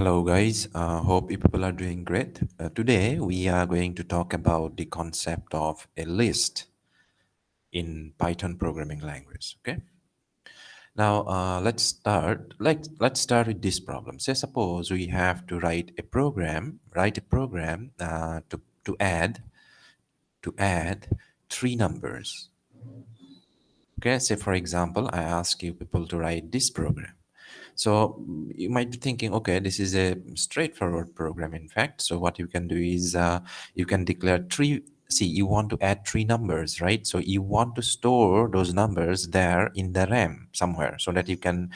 Hello, guys. Hope you people are doing great. Today, we are going to talk about the concept of a list in Python programming language. Okay. Now, let's start with this problem. Say, suppose we have to write a program to add three numbers. Okay. Say, for example, I ask you people to write this program. So you might be thinking, okay, this is a straightforward program, in fact. So what you can do is you can declare three. See, you want to add three numbers, right? So you want to store those numbers there in the RAM somewhere so that you can,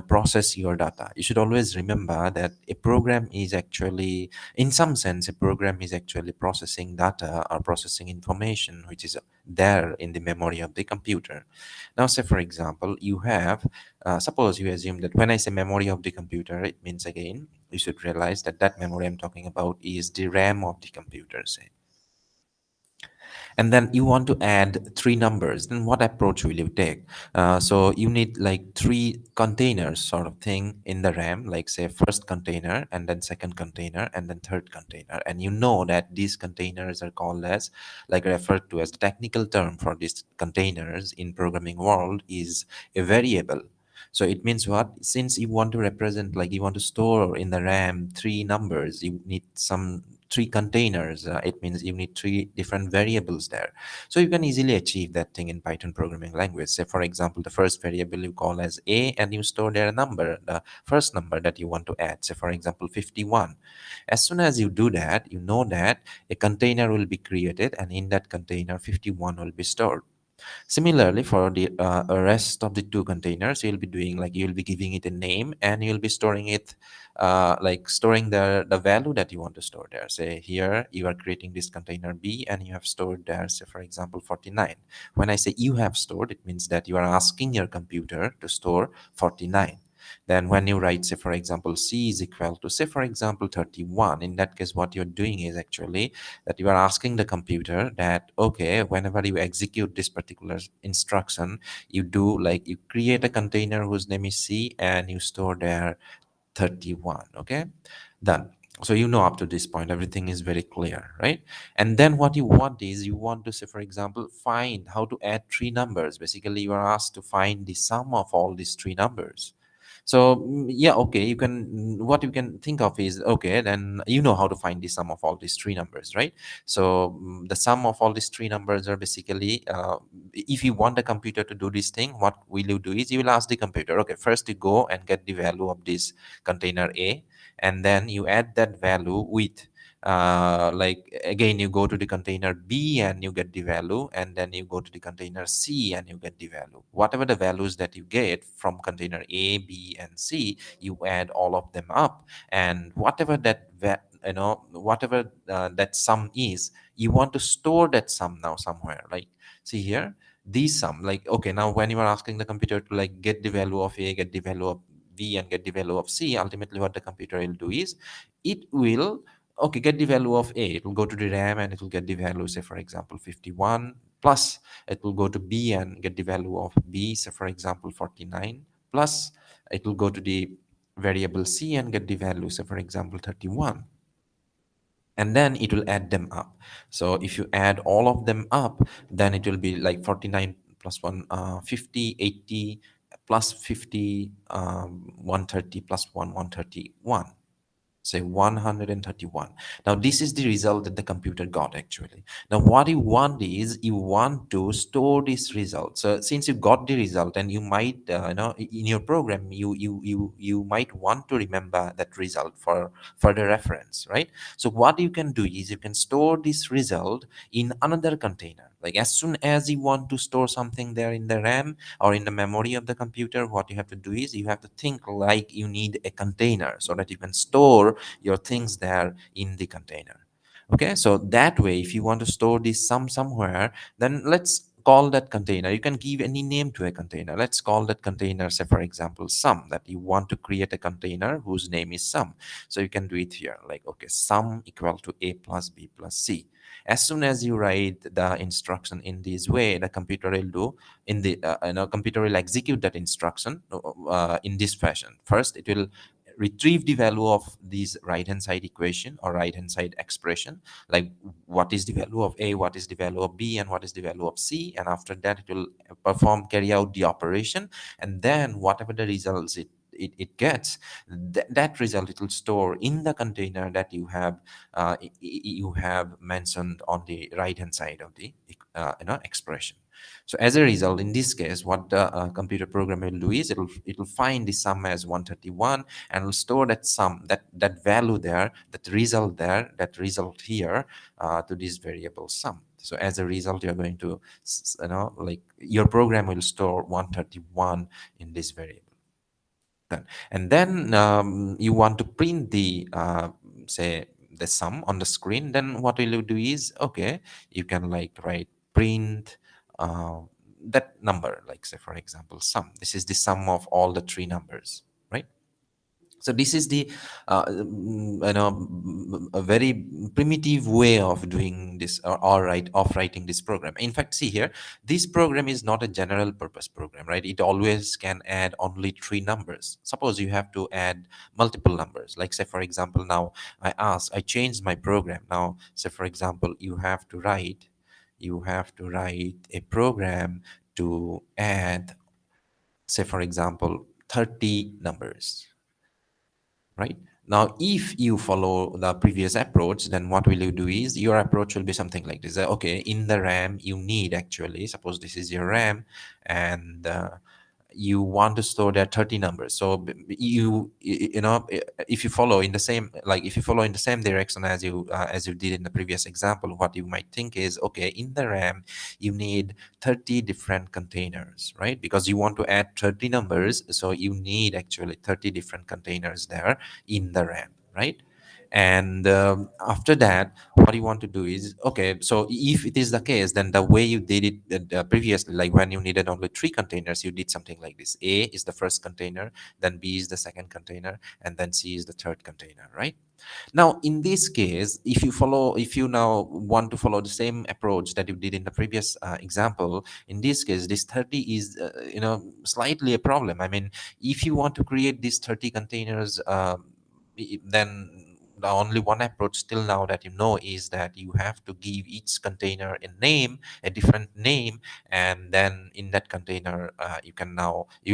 process your data. You should always remember that a program is actually, in some sense, a program is actually processing data or processing information which is there in the memory of the computer. Now, say for example, suppose you assume that when I say memory of the computer, it means, again, you should realize that that memory I'm talking about is the RAM of the computer, say. And then you want to add three numbers. Then what approach will you take? So you need like three containers sort of thing in the RAM, like say first container and then second container and then third container. And you know that these containers are called as, like, referred to as, the technical term for these containers in programming world is a variable. So it means what? Since you want to represent, like, you want to store in the RAM three numbers, you need some three containers. It means you need three different variables there. So you can easily achieve that thing in Python programming language. Say, for example, the first variable you call as A and you store there a number, the first number that you want to add. Say, for example, 51. As soon as you do that, you know that a container will be created, and in that container, 51 will be stored. Similarly, for the rest of the two containers, you'll be doing, like, you'll be giving it a name and you'll be storing it, like storing the value that you want to store there. Say here you are creating this container B and you have stored there, say for example, 49. When I say you have stored, it means that you are asking your computer to store 49. Then when you write, say for example, C is equal to, say for example, 31, in that case what you're doing is actually that you are asking the computer that, okay, whenever you execute this particular instruction, you do, like, you create a container whose name is C and you store there 31. Okay, done. So you know, up to this point everything is very clear, right? And then what you want is, you want to, say for example, find how to add three numbers. Basically, you are asked to find the sum of all these three numbers. So yeah, okay, you can, what you can think of is, okay, then you know how to find the sum of all these three numbers, right? So the sum of all these three numbers are basically, if you want the computer to do this thing, what will you do is, you will ask the computer, okay, first you go and get the value of this container A, and then you add that value with, like, again, you go to the container B and you get the value, and then you go to the container C and you get the value. Whatever the values that you get from container A, B, and C, you add all of them up, and whatever whatever that sum is, you want to store that sum now somewhere. Like, see here, this sum, like, okay, now when you are asking the computer to, like, get the value of A, get the value of B, and get the value of C, ultimately what the computer will do is, it will, okay, get the value of A, it will go to the RAM and it will get the value, say for example, 51, plus it will go to B and get the value of B, say for example, 49, plus it will go to the variable C and get the value, say for example, 31, and then it will add them up. So if you add all of them up, then it will be like 49 plus 1, 50, 80 plus 50, 130 plus 1, 131, say 131. Now this is the result that the computer got actually. Now what you want is, you want to store this result. So since you got the result, and you might, in your program, you might want to remember that result for further reference, right? So what you can do is, you can store this result in another container. Like, as soon as you want to store something there in the RAM or in the memory of the computer, what you have to do is, you have to think like you need a container so that you can store your things there in the container. Okay, so that way, if you want to store this sum somewhere, then let's call that container, you can give any name to a container. Let's call that container, say for example, sum, that you want to create a container whose name is sum. So you can do it here, like, okay, sum equal to A plus B plus C. As soon as you write the instruction in this way, the computer will do, computer will execute that instruction in this fashion. First, it will retrieve the value of this right hand side equation or right hand side expression, like what is the value of a, what is the value of b, and what is the value of c, and after that it will carry out the operation, and then whatever the results it gets, that result it will store in the container that you have mentioned on the right hand side of the expression. So as a result, in this case, what the computer program will do is it will find the sum as 131 and will store that sum, that value there, that result there, that result here, to this variable sum. So as a result, you're going to like your program will store 131 in this variable. Done. And then you want to print the say the sum on the screen, then what will you do is, okay, you can like write print uh, that number, like say for example sum, this is the sum of all the three numbers, right? So this is the a very primitive way of doing this, or right of writing this program. In fact, see here, this program is not a general purpose program, right? It always can add only three numbers. Suppose you have to add multiple numbers, like say for example, now I changed my program. Now say for example, you have to write a program to add, say for example, 30 numbers, right? Now if you follow the previous approach, then what will you do is your approach will be something like this. Okay, in the RAM you need, actually suppose this is your RAM, and you want to store there 30 numbers. So if you follow in the same, like if you follow in the same direction as you did in the previous example, what you might think is, okay, in the RAM you need 30 different containers, right? Because you want to add 30 numbers, so you need actually 30 different containers there in the RAM, right? And after that, what you want to do is, okay, so if it is the case, then the way you did it previously, like when you needed only three containers, you did something like this: a is the first container, then b is the second container, and then c is the third container, right? Now in this case, if you now want to follow the same approach that you did in the previous example, in this case this 30 is slightly a problem. I mean, if you want to create these 30 containers, then the only one approach still now that you know is that you have to give each container a name, a different name, and then in that container you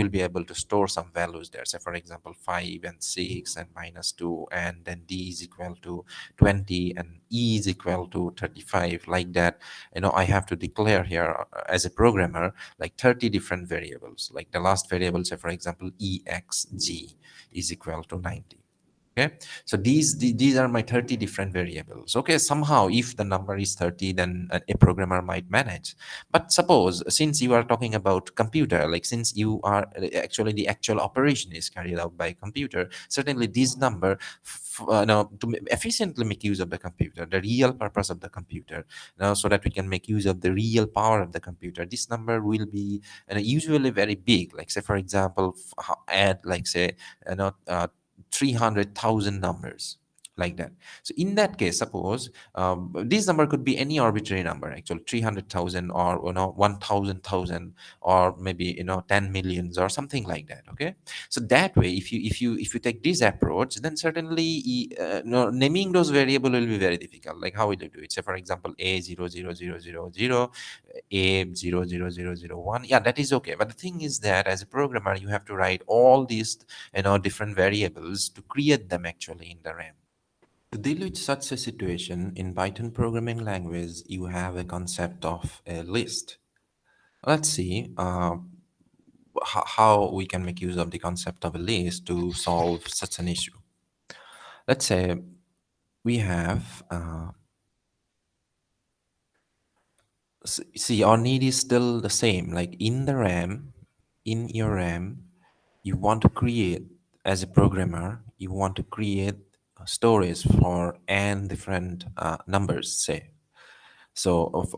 will be able to store some values there. So for example 5 and 6 and -2, and then d is equal to 20 and e is equal to 35, like that. I have to declare here as a programmer like 30 different variables, like the last variable, say for example exg is equal to 90. Okay, so these are my 30 different variables. Okay, somehow if the number is 30, then a programmer might manage. But suppose, since you are talking about computer, like since you are actually the actual operation is carried out by computer, certainly this number efficiently make use of the computer, the real purpose of the computer, so that we can make use of the real power of the computer, this number will be usually very big. Like say for example, add like say 300,000 numbers, like that. So in that case, suppose this number could be any arbitrary number, actually 300,000 or 1,000,000, or maybe 10 millions or something like that. Okay, so that way, if you take this approach, then certainly naming those variable will be very difficult. Like how will you do it? Say for example a 00000, a 00001. Yeah, that is okay, but the thing is that as a programmer you have to write all these different variables to create them actually in the RAM. To deal with such a situation in Python programming language, you have a concept of a list. Let's see how we can make use of the concept of a list to solve such an issue. Let's say we have see, our need is still the same. Like in the RAM, in your RAM, you want to create, as a programmer, you want to create storage for n different numbers, say. So of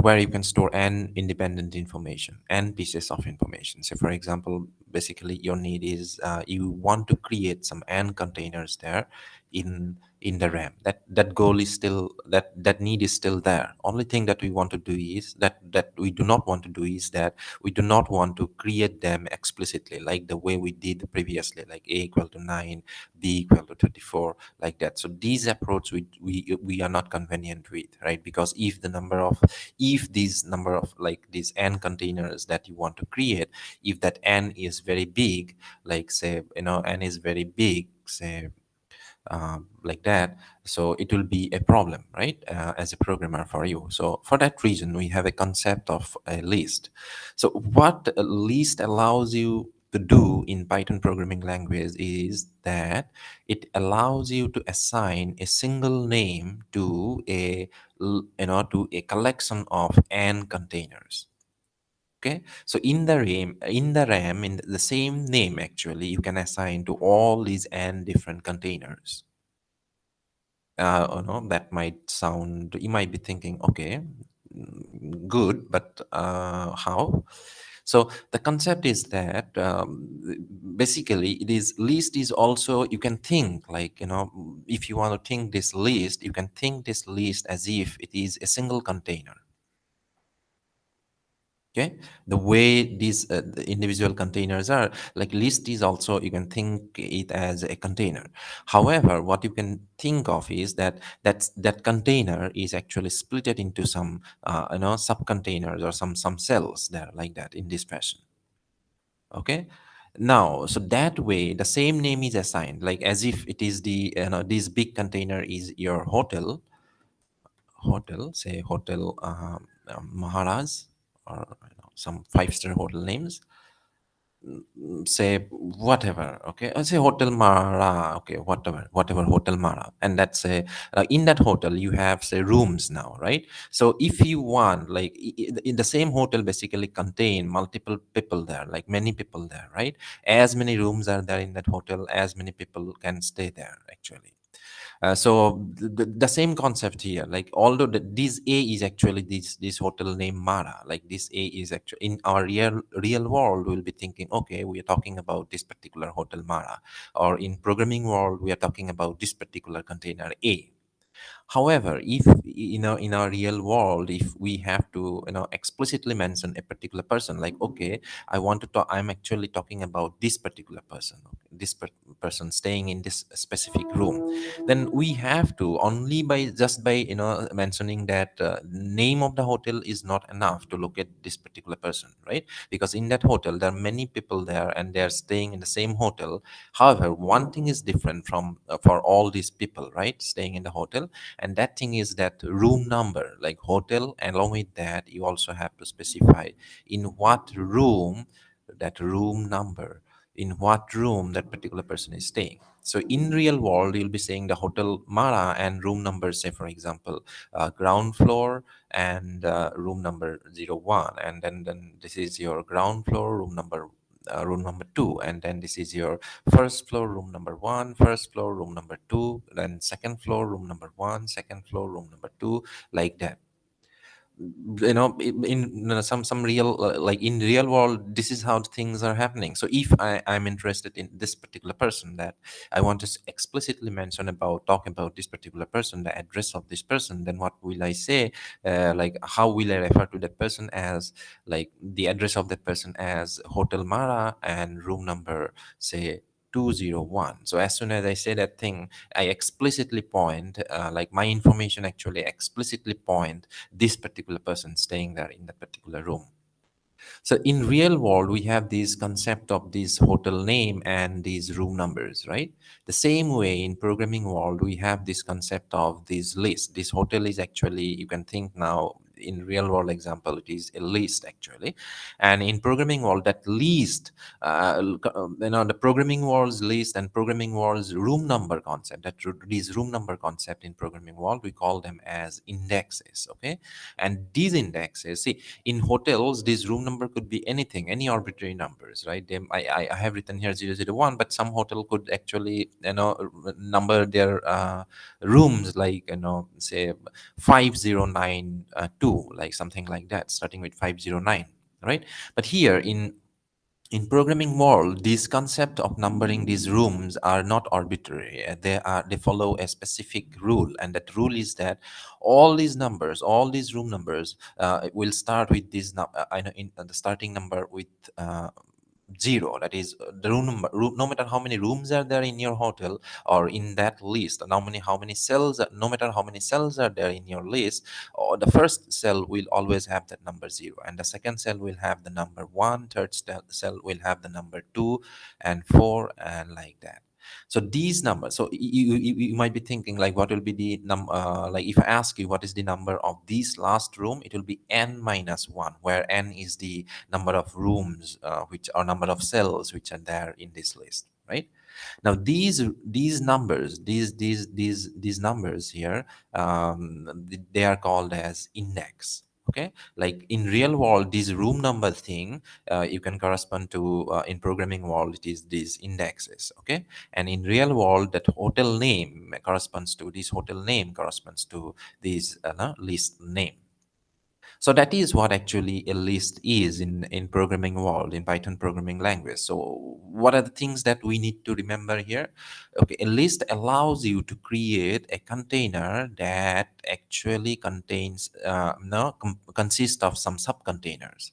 where you can store n independent information, n pieces of information. So for example, basically your need is you want to create some n containers there in in the RAM. That goal is still, that need is still there. Only thing that we want to do is that we do not want to do is that we do not want to create them explicitly like the way we did previously, like a equal to 9, b equal to 34, like that. So these approach we are not convenient with, right? Because if these number of like these n containers that you want to create, if that n is very big, like say n is very big, say like that, so it will be a problem, right? As a programmer for you. So for that reason we have a concept of a list. So what a list allows you to do in Python programming language is that it allows you to assign a single name to to a collection of n containers. Okay, so in the RAM, in the same name actually, you can assign to all these n different containers. That might sound, you might be thinking, okay, good, but how? So the concept is that basically it is list is also, you can think like, if you want to think this list, you can think this list as if it is a single container. Okay, the way these the individual containers are, like list is also, you can think it as a container. However, what you can think of is that container is actually split it into some sub containers or some cells there, like that, in this fashion. Okay, now so that way the same name is assigned, like as if it is the this big container is your hotel, say hotel Maharaj, or some five-star hotel names, say whatever. Okay, say hotel Mara. Okay, whatever hotel Mara, and that's a in that hotel you have say rooms now, right? So if you want, like in the same hotel basically contain multiple people there, like many people there, right? As many rooms are there in that hotel, as many people can stay there actually. So the same concept here, like although this A is actually this hotel name Mara, like this A is actually in our real world, we'll be thinking, okay, we are talking about this particular hotel Mara, or in programming world we are talking about this particular container A. However, if in our real world, if we have to explicitly mention a particular person, like okay, I want to talk, I'm actually talking about this particular person, okay, this person staying in this specific room, then we have to only by just by mentioning that name of the hotel is not enough to look at this particular person, right? Because in that hotel there are many people there and they are staying in the same hotel. However, one thing is different from for all these people, right, staying in the hotel, and that thing is that room number, like hotel, and along with that you also have to specify in what room, that room number, in what room that particular person is staying. So in real world you'll be saying the hotel Mara and room number, say for example ground floor, and room number 01, and then this is your ground floor room number 2, and then this is your first floor room number 1, first floor room number 2, then second floor room number 1, second floor room number 2, like that. In some real like in real world, this is how things are happening. So if I'm interested in this particular person, that I want to explicitly mention about, talk about this particular person, the address of this person, then what will I say? Like how will I refer to that person as, like the address of that person as hotel Mara and room number, say 201. So as soon as I say that thing, I explicitly point like my information actually explicitly point this particular person staying there in that particular room. So in real world, we have this concept of this hotel name and these room numbers, right? The same way in programming world, we have this concept of this list. This hotel is actually, you can think now in real world example, it is a list actually. And in programming world, that list, the programming world's list and programming world's room number concept, these room number concept in programming world, we call them as indexes, okay? And these indexes, see, in hotels this room number could be anything, any arbitrary numbers, right? I have written here 001, but some hotel could actually number their rooms like say 5092, like something like that, starting with 509, right? But here In programming world, these concept of numbering these rooms are not arbitrary. They follow a specific rule, and that rule is that all these numbers, all these room numbers, will start with this I know in the starting number with zero. That is the room number. No matter how many rooms are there in your hotel or in that list, how many cells, no matter how many cells are there in your list, or the first cell will always have that number zero, and the second cell will have the number one, third cell will have the number two and four, and like that. So these numbers, so you might be thinking like, what will be the like if I ask you what is the number of this last room, it will be n minus 1, where n is the number of rooms, which are number of cells which are there in this list, right? Now these numbers, these numbers here, they are called as index. Okay, like in real world, this room number thing, you can correspond to, in programming world, it is these indexes. Okay, and in real world, that hotel name corresponds to this hotel name corresponds to this list name. So that is what actually a list is in programming world, in Python programming language. So what are the things that we need to remember here? Okay, a list allows you to create a container that actually contains no consists of some subcontainers.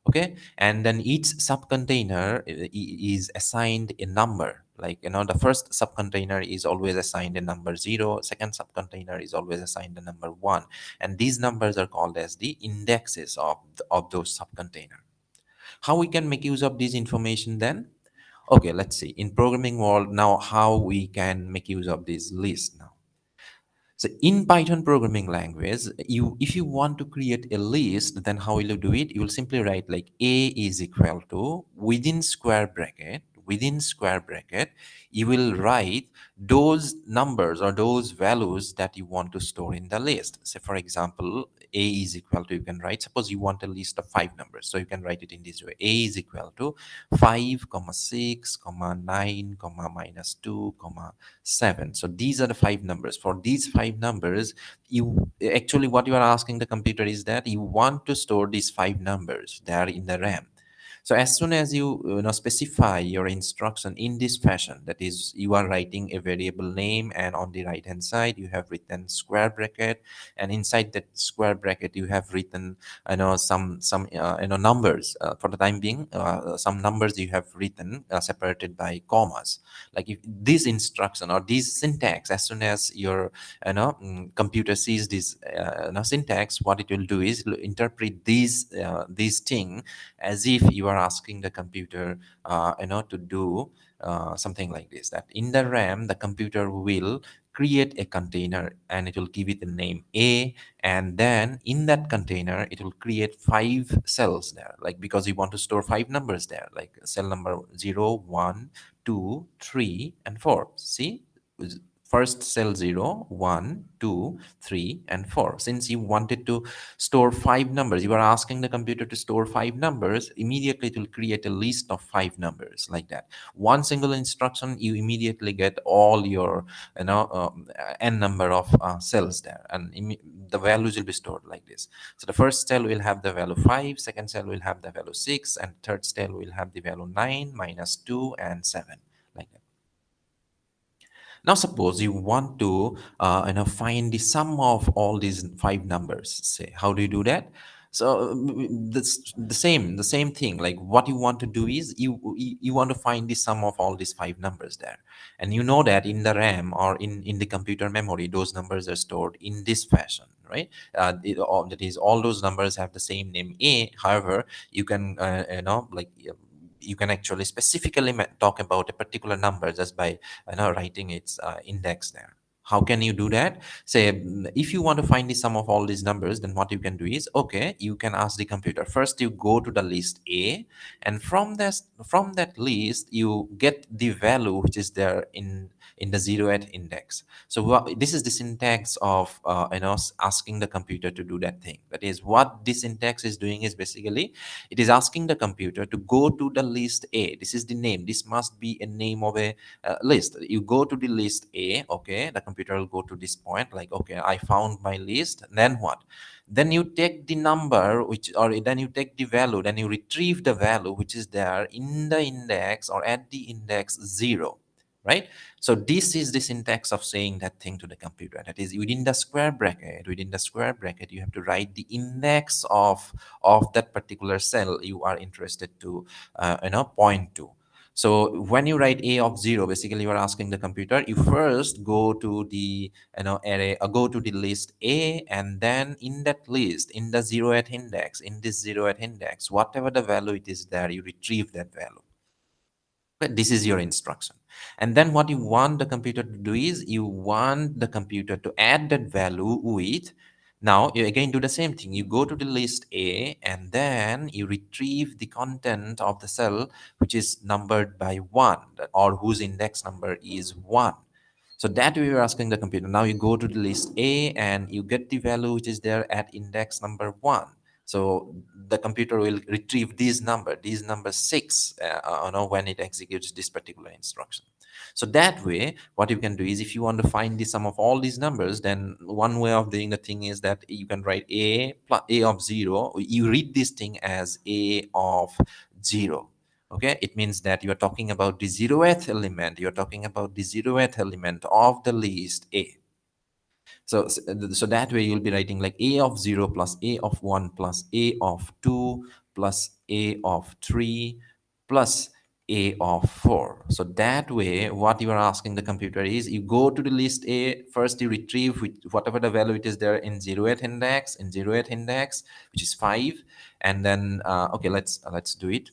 Okay, and then each subcontainer is assigned a number. Like, the first subcontainer is always assigned a number 0, second subcontainer is always assigned a number 1, and these numbers are called as the indexes of those subcontainer. How we can make use of this information then? Okay, let's see in programming world now how we can make use of this list now. So in Python programming language, if you want to create a list, then how will you do it? You will simply write like a is equal to, within square bracket, you will write those numbers or those values that you want to store in the list. So for example, a is equal to, you can write, suppose you want a list of 5 numbers, so you can write it in this way: a is equal to 5 comma 6 comma 9 comma minus 2 comma 7. So these are the 5 numbers. For these 5 numbers, you actually, what you are asking the computer is that you want to store these 5 numbers there in the RAM. So as soon as you specify your instruction in this fashion, that is, you are writing a variable name, and on the right hand side you have written square bracket, and inside that square bracket you have written some numbers. For the time being, some numbers you have written separated by commas. Like if this instruction or this syntax, as soon as your computer sees this syntax, what it will do is it will interpret these thing as if you are asking the computer to do something like this, that in the RAM the computer will create a container and it will give it the name a, and then in that container it will create 5 cells there, like because you want to store 5 numbers there, like cell number 0, 1, 2, 3, and 4. See, first cell 0, 1, 2, 3, and 4. Since you wanted to store 5 numbers, you are asking the computer to store 5 numbers, immediately it will create a list of 5 numbers, like that. One single instruction, you immediately get all your n number of cells there, and the values will be stored like this. So the first cell will have the value 5, second cell will have the value 6, and third cell will have the value 9, minus 2, and 7, like that. Now, suppose you want to find the sum of all these 5 numbers. Say, how do you do that? So that's the same thing. Like what you want to do is you want to find the sum of all these 5 numbers there, and you know that in the RAM or in the computer memory, those numbers are stored in this fashion, right? That is, all those numbers have the same name A. However, you can you can actually specifically talk about a particular number just by writing its index there. How can you do that? Say, if you want to find the sum of all these numbers, then what you can do is, okay, you can ask the computer. First, you go to the list A, and from that list, you get the value which is there in the zeroth index. So this is the syntax of asking the computer to do that thing. That is, what this syntax is doing is basically it is asking the computer to go to the list A. This is the name. This must be a name of a list. You go to the list A. Okay, the computer will go to this point, like, okay, I found my list. Then what? Then you take the number which, or then you take the value, then you retrieve the value which is there in the index or at the index 0, right? So this is the syntax of saying that thing to the computer. That is, within the square bracket you have to write the index of that particular cell you are interested to point to. So when you write a of 0, basically you are asking the computer, you first go to the array, go to the list A, and then in that list, in the 0th index, in this 0th index, whatever the value it is there, you retrieve that value. But this is your instruction. And then what you want the computer to do is you want the computer to add that value with, now you again do the same thing. You go to the list A and then you retrieve the content of the cell which is numbered by 1, or whose index number is 1. So that way you're asking the computer. Now you go to the list A and you get the value which is there at index number 1. So the computer will retrieve these number 6 when it executes this particular instruction. So that way what you can do is, if you want to find the sum of all these numbers, then one way of doing the thing is that you can write a plus a of 0. You read this thing as a of 0. Okay, it means that you are talking about the 0th element. You're talking about the 0th element of the list A. So that way you'll be writing like a of 0 plus a of 1 plus a of 2 plus a of 3 plus a of 4. So that way what you are asking the computer is, you go to the list A, first you retrieve whatever the value it is there in 0th index, which is 5. And then okay, let's do it.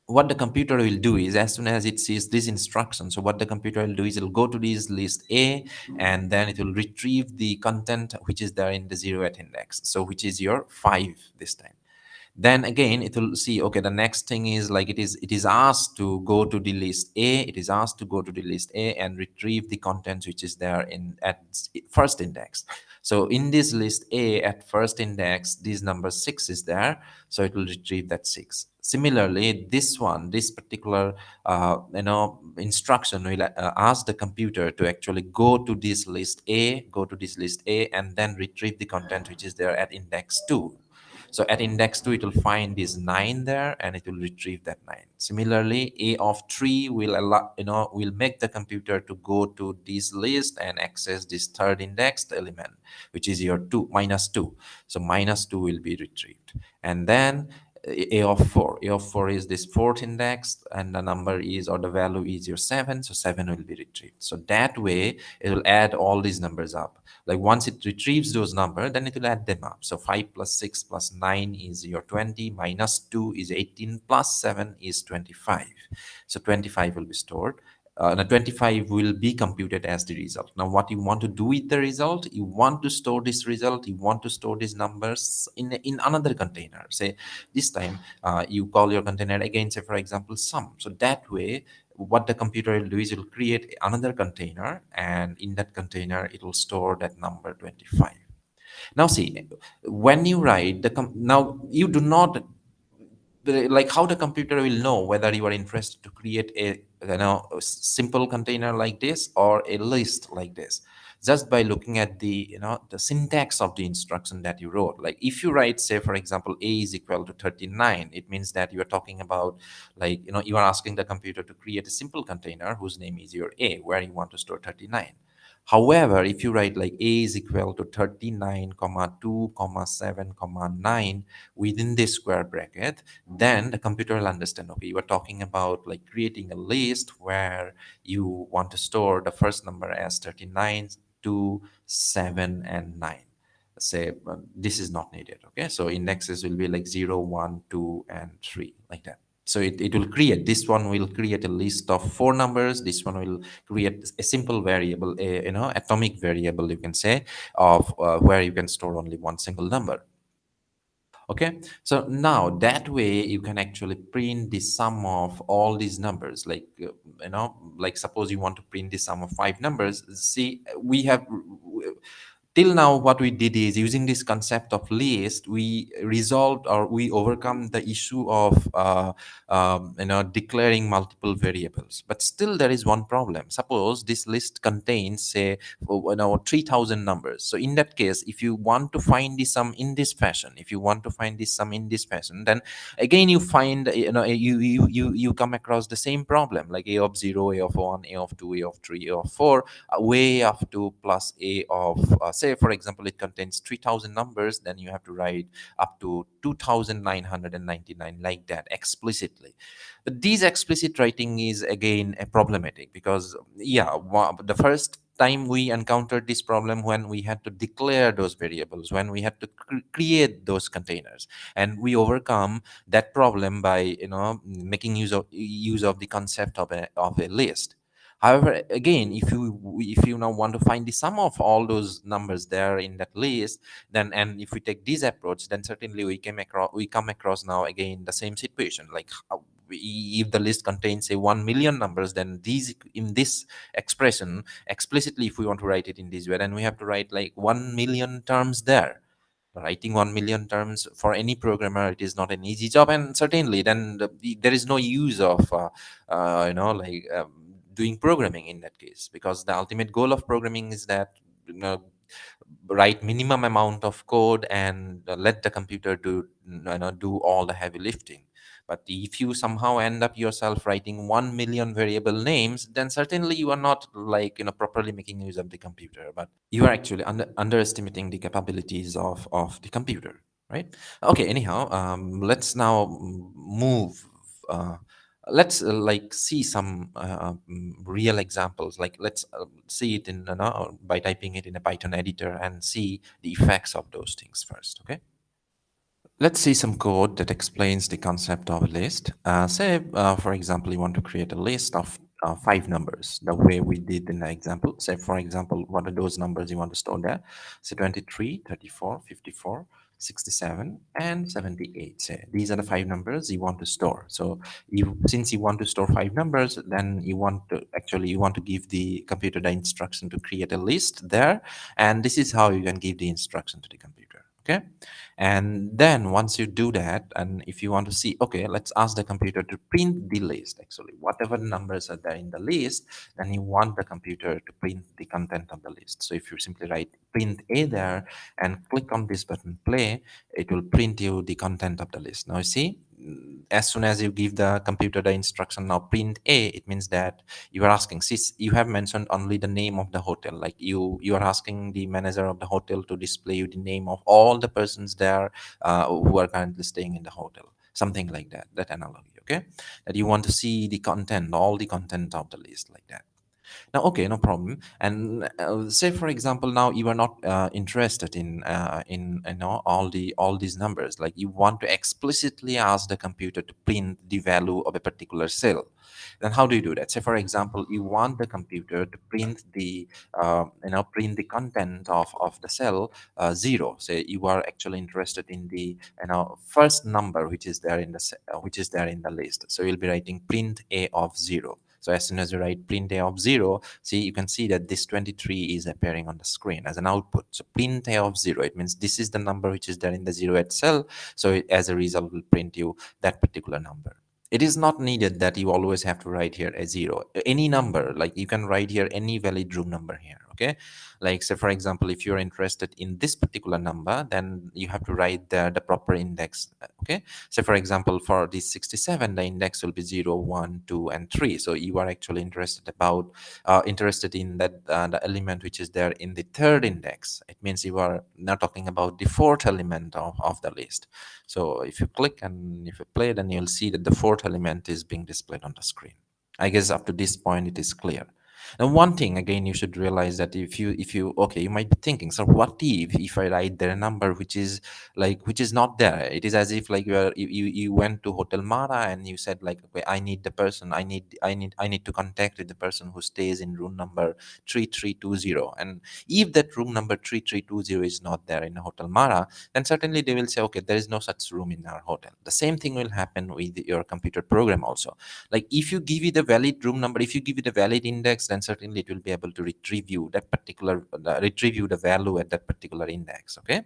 What the computer will do is, as soon as it sees this instruction, so what the computer will do is it'll go to this list A, and then it will retrieve the content which is there in the 0th index, so which is your 5 this time. Then again it will see, okay, the next thing is like it is asked to go to the list A. It is asked to go to the list A and retrieve the content which is there in at first index. So in this list A at first index, this number 6 is there, so it will retrieve that 6. Similarly, this particular instruction will ask the computer to actually go to this list A, and then retrieve the content which is there at index 2. So at index 2, it will find this 9 there, and it will retrieve that 9. Similarly, a of 3 will make the computer to go to this list and access this third indexed element, which is your 2 minus 2. So minus 2 will be retrieved. And then a of 4 is this fourth index, and the number is, or the value is your 7. So 7 will be retrieved. So that way it will add all these numbers up. Like once it retrieves those numbers, then it will add them up. So 5 plus 6 plus 9 is your 20, minus 2 is 18, plus 7 is 25. So 25 will be stored. Now 25 will be computed as the result. Now what you want to do with the result, you want to store this result, you want to store these numbers in another container. Say this time you call your container again, say for example sum. So that way what the computer will do is it will create another container, and in that container it will store that number 25. Now see, when you write now you do not like how the computer will know whether you are interested to create a simple container like this or a list like this, just by looking at the syntax of the instruction that you wrote. Like if you write, say for example, a is equal to 39, it means that you are talking about, like, you are asking the computer to create a simple container whose name is your a, where you want to store 39. However, if you write like a is equal to 39 comma 2 comma 7 comma 9 within this square bracket, then the computer will understand, okay, you are talking about like creating a list where you want to store the first number as 39, 2, 7, and 9. Say this is not needed. Okay, so indexes will be like 0, 1, 2, and 3, like that. So it will create, this one will create a list of 4 numbers, this one will create a simple variable, a atomic variable, you can say, of where you can store only one single number. Okay, so now that way you can actually print the sum of all these numbers. Like like suppose you want to print the sum of five numbers. See, we have till now what we did is using this concept of list, we resolved or we overcome the issue of declaring multiple variables. But still there is one problem. Suppose this list contains, say, 3000 numbers. So in that case, if you want to find the sum in this fashion, if you want to find this sum in this fashion, then again you find, you come across the same problem, like a of 0, a of 1, a of 2, a of 3, a of 4, way of 2 plus a of, say for example, it contains 3000 numbers, then you have to write up to 2999, like that explicitly. But these explicit writing is again a problematic, because yeah, the first time we encountered this problem when we had to declare those variables, when we had to create those containers, and we overcome that problem by making use of the concept of a list. However, again, if you now want to find the sum of all those numbers there in that list, then, and if we take this approach, then certainly we come across now again the same situation. Like if the list contains say 1 million numbers, then these in this expression explicitly, if we want to write it in this way, then we have to write like 1 million terms there. Writing 1 million terms for any programmer, it is not an easy job, and certainly then there is no use of doing programming in that case, because the ultimate goal of programming is that, write minimum amount of code and let the computer do all the heavy lifting. But if you somehow end up yourself writing 1 million variable names, then certainly you are not like properly making use of the computer, but you are actually underestimating the capabilities of the computer, right? Okay, anyhow, let's now move, uh, let's like see some real examples. Like let's see it in by typing it in a Python editor and see the effects of those things first. Okay, let's see some code that explains the concept of a list. Say, for example, you want to create a list of five numbers, the way we did in the example. Say, for example, what are those numbers you want to store there? Say 23, 34, 54, 67, and 78. Say, these are the five numbers you want to store. So since you want to store five numbers, then you want to give the computer the instruction to create a list there. And this is how you can give the instruction to the computer. Okay, and then once you do that, and if you want to see, okay, let's ask the computer to print the list, actually whatever numbers are there in the list, then you want the computer to print the content of the list. So if you simply write print a there and click on this button play, it will print you the content of the list. Now you see, as soon as you give the computer the instruction now print a, it means that you are asking, since you have mentioned only the name of the hotel, like you are asking the manager of the hotel to display you the name of all the persons there who are currently staying in the hotel, something like that, that analogy. Okay, that you want to see the content, all the content of the list, like that. Now, okay, no problem. And say, for example, now you are not interested in all these numbers. Like you want to explicitly ask the computer to print the value of a particular cell. Then how do you do that? Say, for example, you want the computer to print the content of the cell zero. Say you are actually interested in the first number which is there in the list. So you'll be writing print a of zero. So as soon as you write print a of 0, see, you can see that this 23 is appearing on the screen as an output. So print a of 0, it means this is the number which is there in the 0th cell. So as a result, will print you that particular number. It is not needed that you always have to write here a 0. Any number, like you can write here any valid room number here, okay? Like, say, for example, if you're interested in this particular number, then you have to write the proper index, okay? So for example, for this 67, the index will be 0, 1, 2, and 3. So you are actually interested in that the element which is there in the third index. It means you are now talking about the fourth element of the list. So if you click and if you play, then you'll see that the fourth element is being displayed on the screen. I guess up to this point, it is clear. Now, one thing again, you should realize that if you okay, you might be thinking, so what if I write there a number which is like which is not there? It is as if like you went to Hotel Mara and you said like, okay, I need the person, I need to contact with the person who stays in room number 3320. And if that room number 3320 is not there in Hotel Mara, then certainly they will say, okay, there is no such room in our hotel. The same thing will happen with your computer program also. Like if you give it a valid room number, if you give it a valid index, then certainly it will be able to retrieve you that particular retrieve you the value at that particular index. Okay.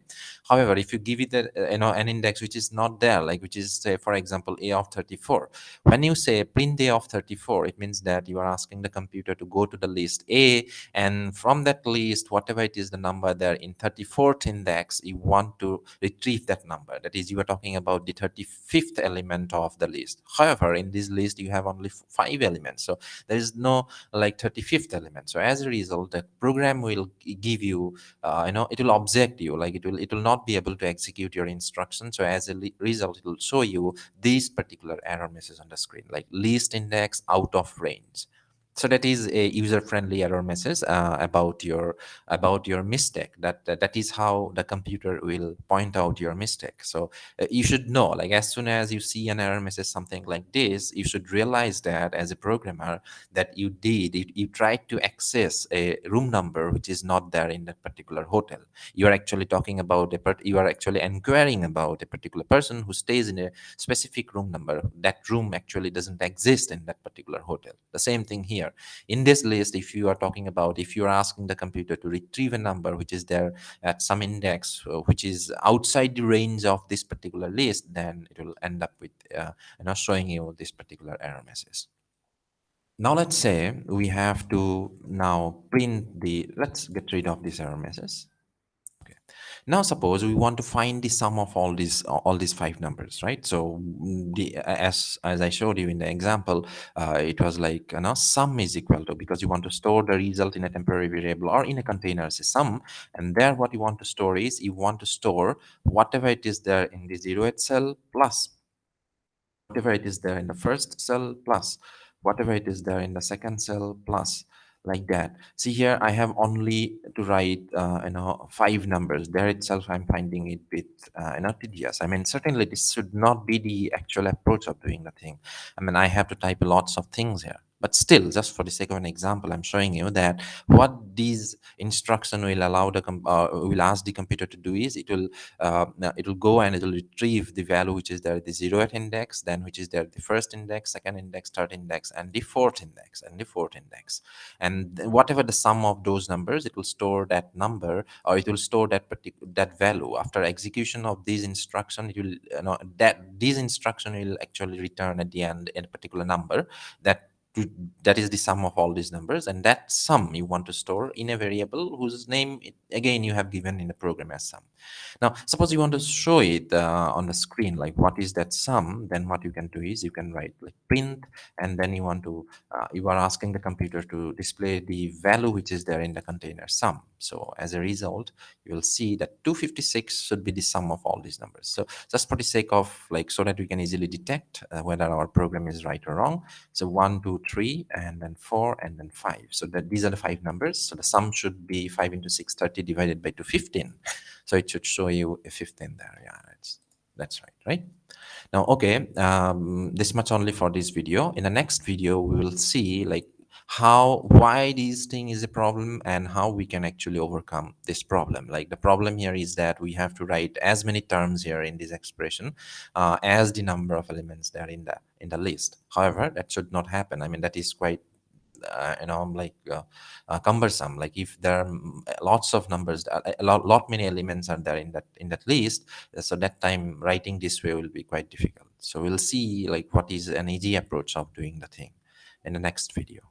However, if you give it an index which is not there, like which is, say, for example, a of 34, when you say print a of 34, it means that you are asking the computer to go to the list a, and from that list, whatever it is the number there in 34th index, you want to retrieve that number. That is, you are talking about the 35th element of the list. However, in this list you have only 5 elements, so there is no like 35th element. So as a result, the program will give you, it will object you, like it will not be able to execute your instruction. So as a result, it will show you these particular error messages on the screen, like list index out of range. So that is a user-friendly error message about your mistake. That is how the computer will point out your mistake. So you should know, like as soon as you see an error message something like this, you should realize that as a programmer, that you tried to access a room number which is not there in that particular hotel. You are actually talking about you are actually inquiring about a particular person who stays in a specific room number. That room actually doesn't exist in that particular hotel. The same thing here. In this list, if you are asking the computer to retrieve a number which is there at some index which is outside the range of this particular list, then it will end up with showing you this particular error message. Now let's say we have to now let's get rid of this error message. Okay. Now suppose we want to find the sum of all these five numbers, right? So as I showed you in the example, it was like sum is equal to, because you want to store the result in a temporary variable or in a container as a sum, and there what you want to store is, you want to store whatever it is there in the 0th cell plus whatever it is there in the first cell plus whatever it is there in the second cell plus, like that. See here, I have only to write five numbers. There itself I'm finding it bit tedious. I mean, certainly this should not be the actual approach of doing the thing. I mean, I have to type lots of things here, but still, just for the sake of an example, I'm showing you that what these instruction will will ask the computer to do is, now it will go and it will retrieve the value which is there at the 0th index, then which is there at the first index, second index, third index, and the fourth index, and the fourth index. And whatever the sum of those numbers, it will store that number, or it will store that value. After execution of these instruction, it will that these instruction will actually return at the end a particular number that that is the sum of all these numbers, and that sum you want to store in a variable whose name again you have given in the program as sum. Now suppose you want to show it on the screen, like what is that sum, then what you can do is you can write like print, and then you are asking the computer to display the value which is there in the container sum. So as a result, you will see that 256 should be the sum of all these numbers. So just for the sake of, like, so that we can easily detect whether our program is right or wrong, so 1, 2, 3, and then 4, and then 5. So that these are the five numbers. So the sum should be 5 into 6, 30 divided by 215. So it should show you a 15 there. Yeah, that's right, right? Now, okay, this much only for this video. In the next video, we will see like why this thing is a problem and how we can actually overcome this problem. Like the problem here is that we have to write as many terms here in this expression as the number of elements there in the list. However, that should not happen. I mean, that is quite cumbersome. Like if there are lots of numbers, lot many elements are there in that list, so that time writing this way will be quite difficult. So we'll see like what is an easy approach of doing the thing in the next video.